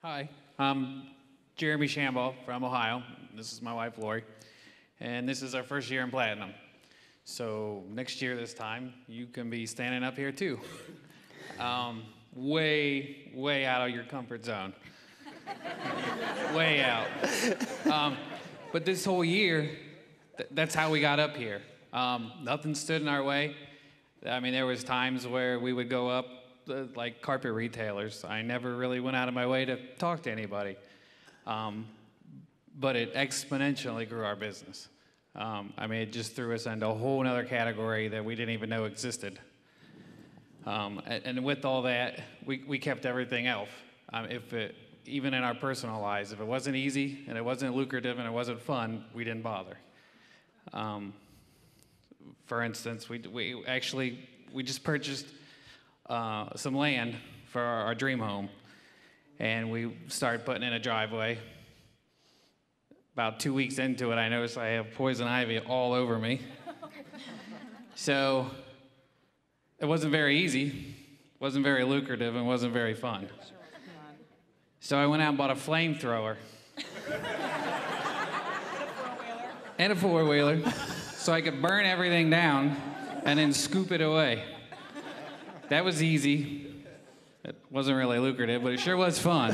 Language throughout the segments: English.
Hi, I'm Jeremy Shambaugh from Ohio. This is my wife, Lori. And this is our first year in Platinum. So next year this time, you can be standing up here too. Way out of your comfort zone. Way out. But this whole year, that's how we got up here. Nothing stood in our way. I mean, there was times where we would go up like carpet retailers. I never really went out of my way to talk to anybody. But it exponentially grew our business. I mean, it just threw us into a whole other category that we didn't even know existed. And with all that, we kept everything else. Even in our personal lives, if it wasn't easy and it wasn't lucrative and it wasn't fun, we didn't bother. For instance, we just purchased some land for our dream home, and we started putting in a driveway. About 2 weeks into it, I noticed I have poison ivy all over me. So it wasn't very easy, wasn't very lucrative, and wasn't very fun. So I went out and bought a flamethrower. And a four-wheeler, so I could burn everything down and then scoop it away. That was easy. It wasn't really lucrative, but it sure was fun.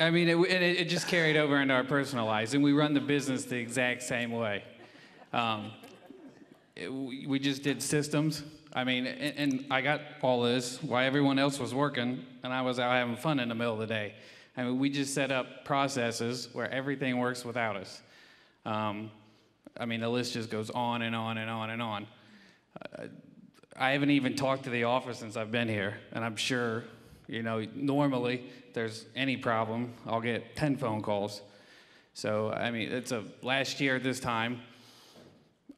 I mean, it just carried over into our personal lives, and we run the business the exact same way. We just did systems. I mean, and I got all this while everyone else was working, and I was out having fun in the middle of the day. I mean, we just set up processes where everything works without us. I mean, the list just goes on and on and on and on. I haven't even talked to the office since I've been here, and I'm sure, you know, normally if there's any problem, I'll get 10 phone calls. So, I mean, last year at this time,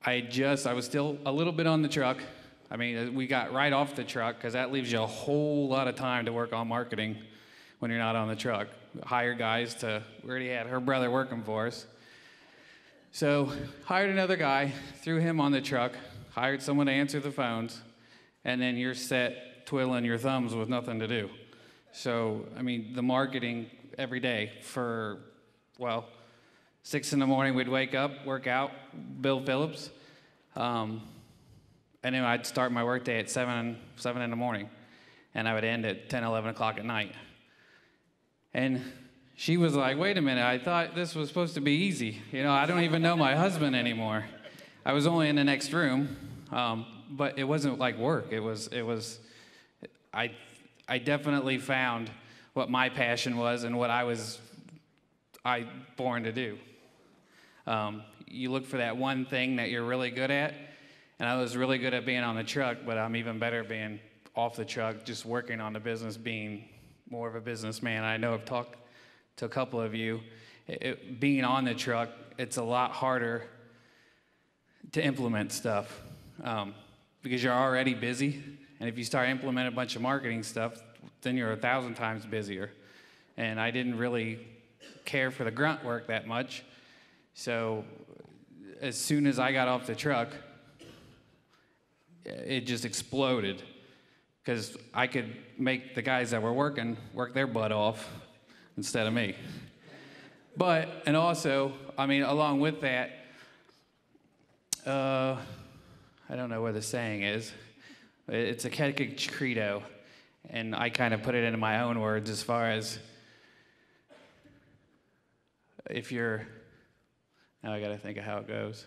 I was still a little bit on the truck. I mean, we got right off the truck because that leaves you a whole lot of time to work on marketing when you're not on the truck. Hire guys we already had her brother working for us. So hired another guy, threw him on the truck, hired someone to answer the phones, and then you're set twiddling your thumbs with nothing to do. So, I mean, the marketing every day for, 6 in the morning we'd wake up, work out, Bill Phillips. And then I'd start my workday at 7 in the morning, and I would end at 10, 11 o'clock at night. And she was like, wait a minute, I thought this was supposed to be easy. You know, I don't even know my husband anymore. I was only in the next room, but it wasn't like work. I definitely found what my passion was and what I was born to do. You look for that one thing that you're really good at, and I was really good at being on the truck, but I'm even better being off the truck, just working on the business, being more of a businessman. I know I've talked to a couple of you. Being on the truck, it's a lot harder to implement stuff because you're already busy, and if you start implementing a bunch of marketing stuff, then you're 1,000 times busier. And I didn't really care for the grunt work that much, so as soon as I got off the truck, it just exploded because I could make the guys that were working work their butt off instead of me. And also, I mean, along with that, I don't know what the saying is. It's a Catholic credo, and I kind of put it into my own words as far as now I got to think of how it goes.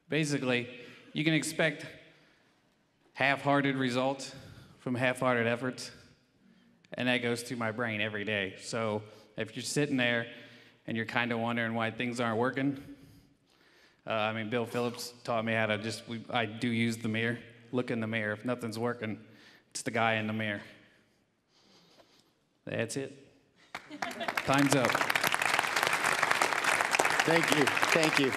Basically, you can expect half-hearted results from half-hearted efforts, and that goes through my brain every day. So if you're sitting there and you're kind of wondering why things aren't working, I mean, Bill Phillips taught me how to I do use the mirror. Look in the mirror. If nothing's working, it's the guy in the mirror. That's it. Time's up. Thank you. Thank you.